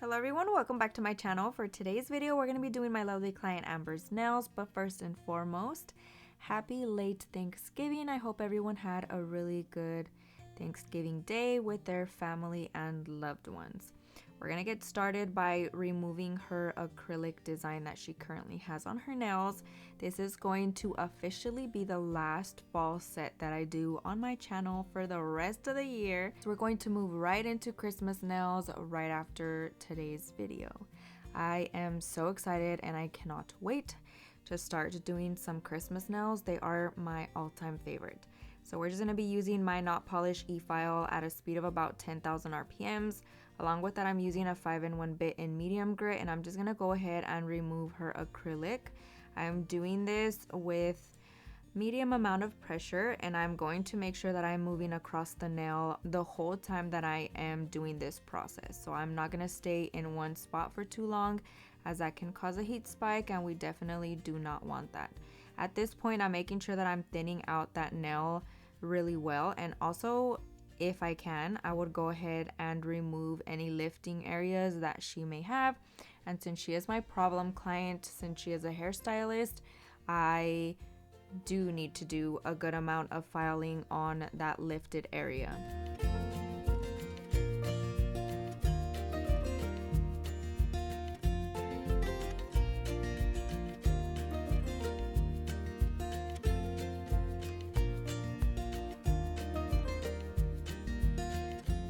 Hello everyone, welcome back to my channel. For today's video, we're going to be doing my lovely client Amber's nails, but first and foremost, happy late Thanksgiving. I hope everyone had a really good Thanksgiving day with their family and loved ones. We're going to get started by removing her acrylic design that she currently has on her nails. This is going to officially be the last fall set that I do on my channel for the rest of the year. So we're going to move right into Christmas nails right after today's video. I am so excited and I cannot wait to start doing some Christmas nails. They are my all-time favorite. So we're just going to be using my not polished Efile at a speed of about 10,000 RPMs. Along with that, I'm using a 5-in-1 bit in medium grit, and I'm just going to go ahead and remove her acrylic. I'm doing this with medium amount of pressure, and I'm going to make sure that I'm moving across the nail the whole time that I am doing this process. So I'm not going to stay in one spot for too long, as that can cause a heat spike, and we definitely do not want that. At this point, I'm making sure that I'm thinning out that nail really well, and also if I can, I would go ahead and remove any lifting areas that she may have. And since she is my problem client, since she is a hairstylist, I do need to do a good amount of filing on that lifted area.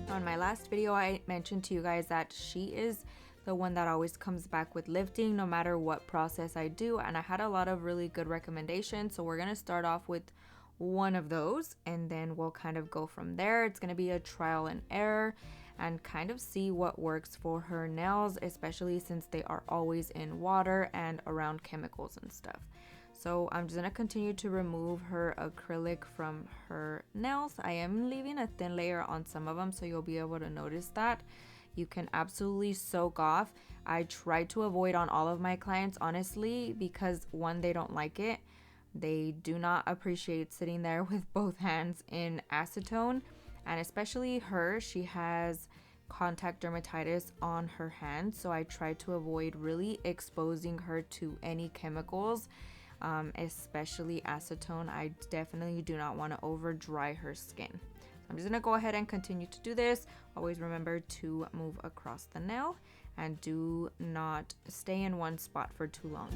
On my last video, I mentioned to you guys that she is the one that always comes back with lifting no matter what process I do, and I had a lot of really good recommendations. So we're going to start off with one of those and then we'll kind of go from there. It's going to be a trial and error and kind of see what works for her nails, especially since they are always in water and around chemicals and stuff. So I'm just going to continue to remove her acrylic from her nails. I am leaving a thin layer on some of them, so you'll be able to notice that. You can absolutely soak off. I try to avoid on all of my clients, honestly, because one, they don't like it. They do not appreciate sitting there with both hands in acetone, and especially her, she has contact dermatitis on her hands, so I try to avoid really exposing her to any chemicals. Especially acetone. I definitely do not want to over dry her skin. I'm just going to go ahead and continue to do this. Always remember to move across the nail and do not stay in one spot for too long.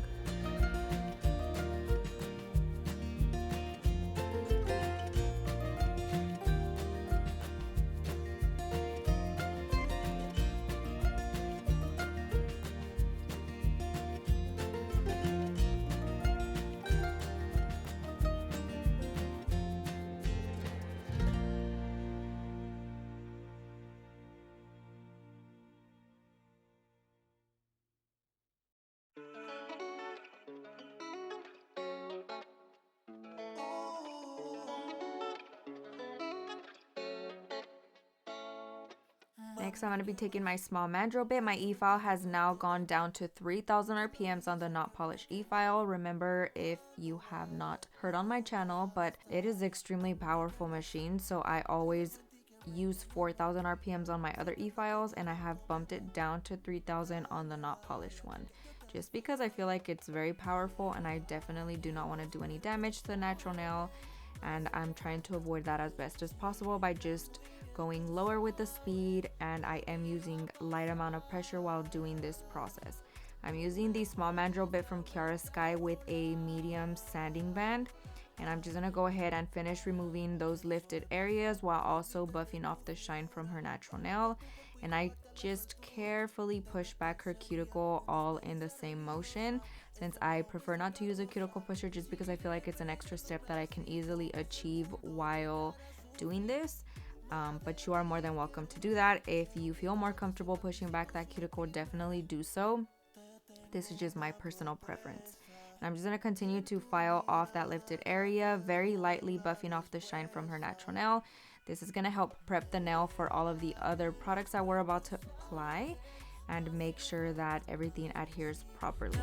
Next, I'm going to be taking my small mandrel bit. My Efile has now gone down to 3,000 RPMs on the not polished Efile. Remember, if you have not heard on my channel, but it is extremely powerful machine, so I always use 4,000 RPMs on my other Efiles, and I have bumped it down to 3,000 on the not polished one, just because I feel like it's very powerful and I definitely do not want to do any damage to the natural nail, and I'm trying to avoid that as best as possible by just going lower with the speed, and I am using light amount of pressure while doing this process. I'm using the small mandrel bit from Kiara Sky with a medium sanding band, and I'm just gonna go ahead and finish removing those lifted areas while also buffing off the shine from her natural nail. And I just carefully push back her cuticle all in the same motion, since I prefer not to use a cuticle pusher just because I feel like it's an extra step that I can easily achieve while doing this. But you are more than welcome to do that. If you feel more comfortable pushing back that cuticle, definitely do so. This is just my personal preference. And I'm just going to continue to file off that lifted area, very lightly buffing off the shine from her natural nail. This is going to help prep the nail for all of the other products that we're about to apply and make sure that everything adheres properly.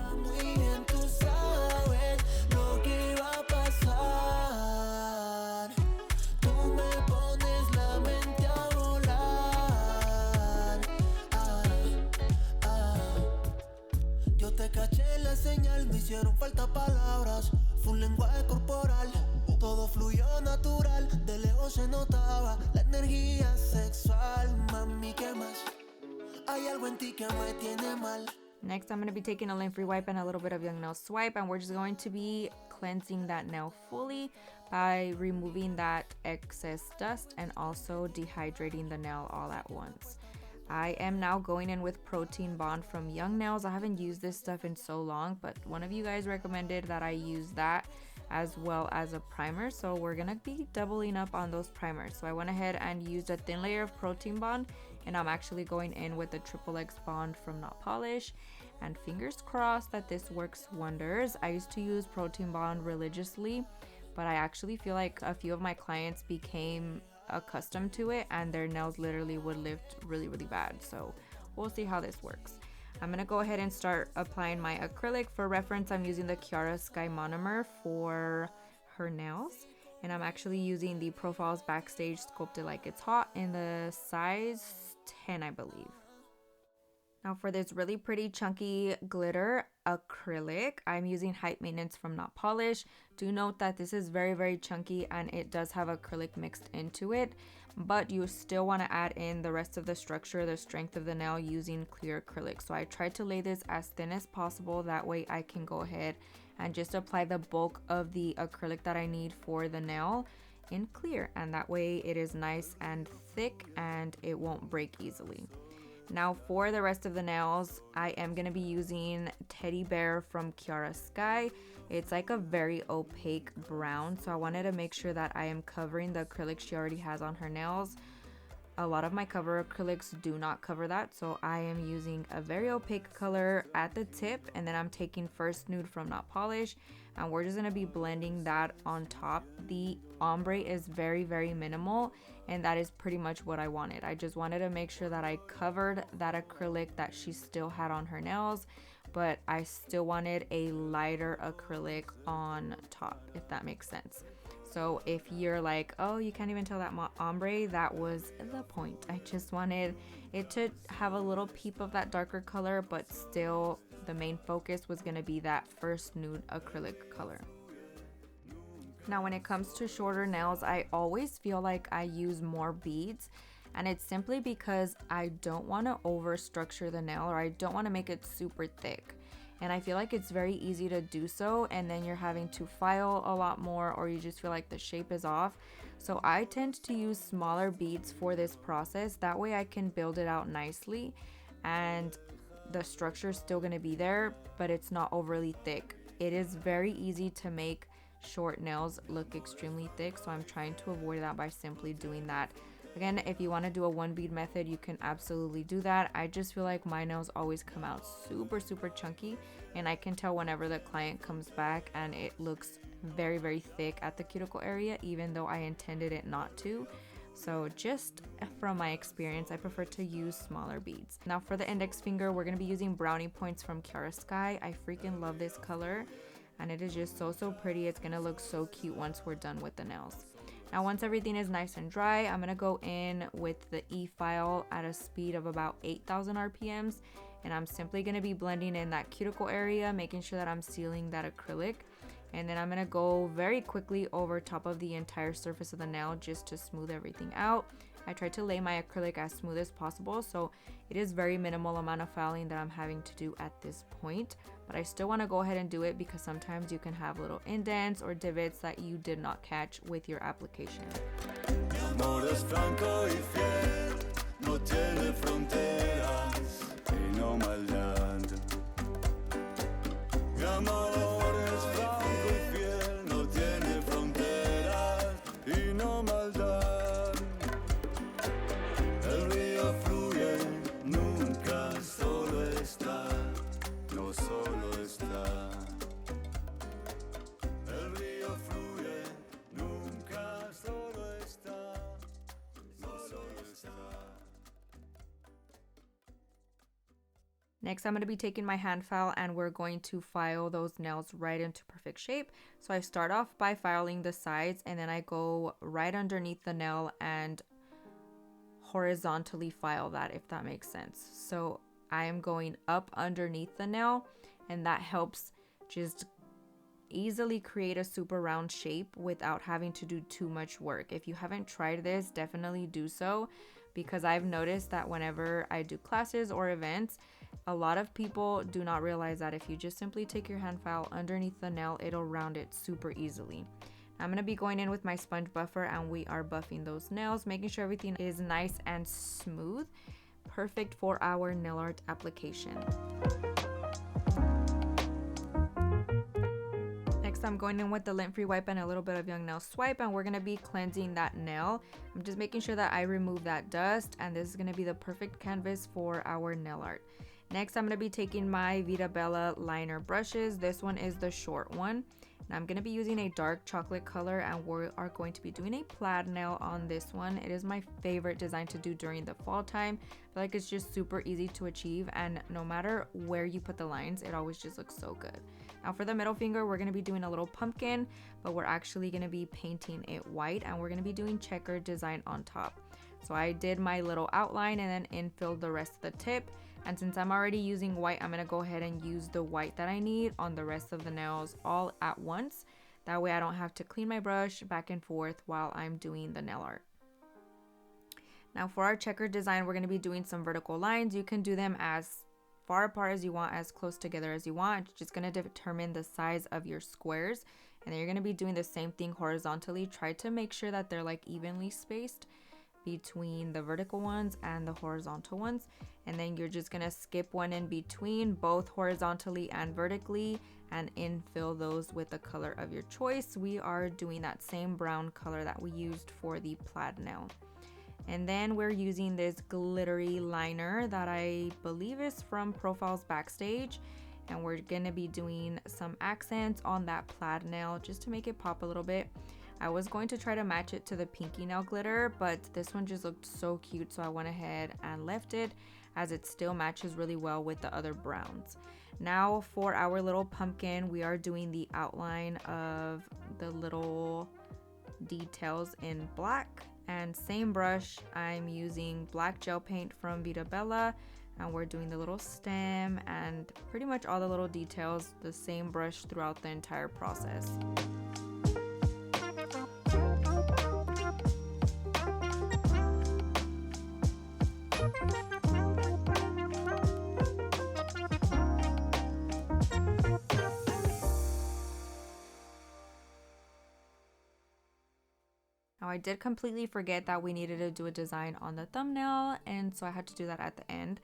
hicieron falta palabras, fue un lenguaje corporal. Todo fluyó natural, de lejos se notaba la energía sexual. Mami, ¿qué más? Hay algo en ti que me tiene mal. Next, I'm going to be taking a lint-free wipe and a little bit of Young Nail Swipe, and we're just going to be cleansing that nail fully by removing that excess dust and also dehydrating the nail all at once. I am now going in with Protein Bond from Young Nails. I haven't used this stuff in so long, but one of you guys recommended that I use that as well as a primer, so we're gonna be doubling up on those primers. So I went ahead and used a thin layer of Protein Bond, and I'm actually going in with the XXX Bond from Not Polish, and fingers crossed that this works wonders. I used to use Protein Bond religiously, but I actually feel like a few of my clients became accustomed to it and their nails literally would lift really bad, so we'll see how this works. I'm gonna go ahead and start applying my acrylic. For reference, I'm using the Kiara Sky Monomer for her nails, and I'm actually using the Profiles Backstage Sculpted Like It's Hot in the size 10, I believe. Now for this really pretty chunky glitter acrylic, I'm using Hype Maintenance from Not Polish. Do note that this is very chunky and it does have acrylic mixed into it, but you still want to add in the rest of the structure, the strength of the nail, using clear acrylic. So I tried to lay this as thin as possible, that way I can go ahead and just apply the bulk of the acrylic that I need for the nail in clear, and that way it is nice and thick and it won't break easily. Now for the rest of the nails, I am going to be using Teddy Bear from Kiara Sky. It's like a very opaque brown, so I wanted to make sure that I am covering the acrylic she already has on her nails. A lot of my cover acrylics do not cover that, so I am using a very opaque color at the tip, and then I'm taking First Nude from Not Polish, and we're just going to be blending that on top. The ombre is very minimal, and that is pretty much what I wanted. I just wanted to make sure that I covered that acrylic that she still had on her nails, but I still wanted a lighter acrylic on top, if that makes sense. So if you're like, oh, you can't even tell that ombre, that was the point. I just wanted it to have a little peep of that darker color, but still the main focus was going to be that First Nude acrylic color. Now when it comes to shorter nails, I always feel like I use more beads, and it's simply because I don't want to over structure the nail, or I don't want to make it super thick. And I feel like it's very easy to do so, and then you're having to file a lot more, or you just feel like the shape is off. So I tend to use smaller beads for this process. That way I can build it out nicely and the structure is still going to be there, but it's not overly thick. It is very easy to make short nails look extremely thick, so I'm trying to avoid that by simply doing that. Again, if you want to do a one bead method, you can absolutely do that. I just feel like my nails always come out super chunky, and I can tell whenever the client comes back and it looks very thick at the cuticle area, even though I intended it not to. So just from my experience, I prefer to use smaller beads. Now for the index finger, we're going to be using Brownie Points from Kiara Sky. I freaking love this color, and it is just so pretty. It's going to look so cute once we're done with the nails. Now once everything is nice and dry, I'm going to go in with the Efile at a speed of about 8,000 RPMs, and I'm simply going to be blending in that cuticle area, making sure that I'm sealing that acrylic. And then I'm going to go very quickly over top of the entire surface of the nail just to smooth everything out. I tried to lay my acrylic as smooth as possible, so it is very minimal amount of filing that I'm having to do at this point, but I still want to go ahead and do it because sometimes you can have little indents or divots that you did not catch with your application. Next, I'm going to be taking my hand file and we're going to file those nails right into perfect shape. So I start off by filing the sides, and then I go right underneath the nail and horizontally file that, if that makes sense. So I am going up underneath the nail, and that helps just easily create a super round shape without having to do too much work. If you haven't tried this, definitely do so, because I've noticed that whenever I do classes or events, a lot of people do not realize that if you just simply take your hand file underneath the nail, it'll round it super easily. I'm going to be going in with my sponge buffer and we are buffing those nails, making sure everything is nice and smooth. Perfect for our nail art application. Next, I'm going in with the lint free wipe and a little bit of young nail swipe, and we're going to be cleansing that nail. I'm just making sure that I remove that dust, and this is going to be the perfect canvas for our nail art. Next, I'm going to be taking my Veeda Bella liner brushes. This one is the short one. Now I'm going to be using a dark chocolate color, and we are going to be doing a plaid nail on this one. It is my favorite design to do during the fall time. I feel like it's just super easy to achieve, and no matter where you put the lines, it always just looks so good. Now for the middle finger, we're going to be doing a little pumpkin, but we're actually going to be painting it white, and we're going to be doing checkered design on top. So I did my little outline and then infilled the rest of the tip. And since I'm already using white, I'm going to go ahead and use the white that I need on the rest of the nails all at once. That way I don't have to clean my brush back and forth while I'm doing the nail art. Now for our checkered design, we're going to be doing some vertical lines. You can do them as far apart as you want, as close together as you want. It's just going to determine the size of your squares. And then you're going to be doing the same thing horizontally. Try to make sure that they're like evenly spaced between the vertical ones and the horizontal ones, and then you're just gonna skip one in between, both horizontally and vertically, and infill those with the color of your choice. We are doing that same brown color that we used for the plaid nail. And then we're using this glittery liner that I believe is from Profiles Backstage, and we're gonna be doing some accents on that plaid nail just to make it pop a little bit. I was going to try to match it to the pinky nail glitter, but this one just looked so cute, so I went ahead and left it, as it still matches really well with the other browns. Now for our little pumpkin, we are doing the outline of the little details in black, and same brush, I'm using black gel paint from Veeda Bella, and we're doing the little stem and pretty much all the little details, the same brush throughout the entire process. Now I did completely forget that we needed to do a design on the thumbnail, and so I had to do that at the end.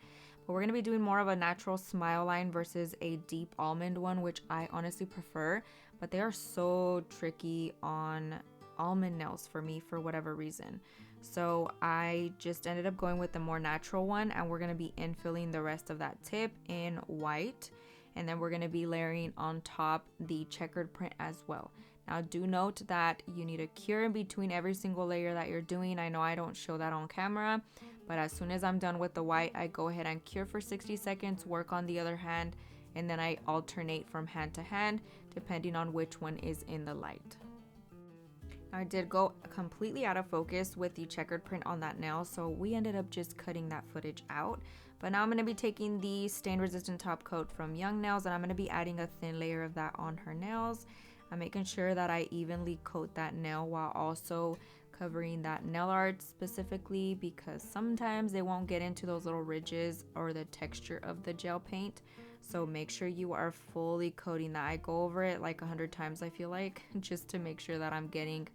But we're going to be doing more of a natural smile line versus a deep almond one, which I honestly prefer, but they are so tricky on almond nails for me for whatever reason. So I just ended up going with the more natural one, and we're going to be infilling the rest of that tip in white, and then we're going to be layering on top the checkered print as well. Now do note that you need a cure in between every single layer that you're doing. I know I don't show that on camera, but as soon as I'm done with the white, I go ahead and cure for 60 seconds, work on the other hand, and then I alternate from hand to hand depending on which one is in the light. I did go completely out of focus with the checkered print on that nail, so we ended up just cutting that footage out. But now I'm going to be taking the stain resistant top coat from Young Nails, and I'm going to be adding a thin layer of that on her nails. I'm making sure that I evenly coat that nail while also covering that nail art specifically, because sometimes they won't get into those little ridges or the texture of the gel paint. So make sure you are fully coating that. I go over it like 100 times, I feel like, just to make sure that I'm getting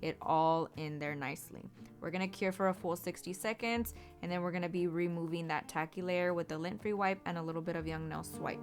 it all in there nicely. We're going to cure for a full 60 seconds, and then we're going to be removing that tacky layer with the lint free wipe and a little bit of Young Nail Swipe.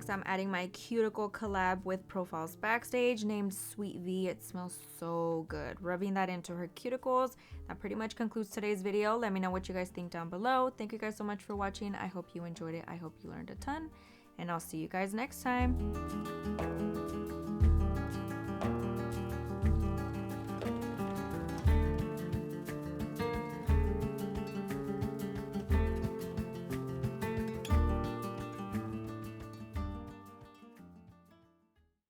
I'm adding my cuticle collab with Profiles Backstage named Sweet V. It smells so good. Rubbing that into her cuticles. That pretty much concludes today's video. Let me know what you guys think down below. Thank you guys so much for watching. I hope you enjoyed it. I hope you learned a ton. and I'll see you guys next time.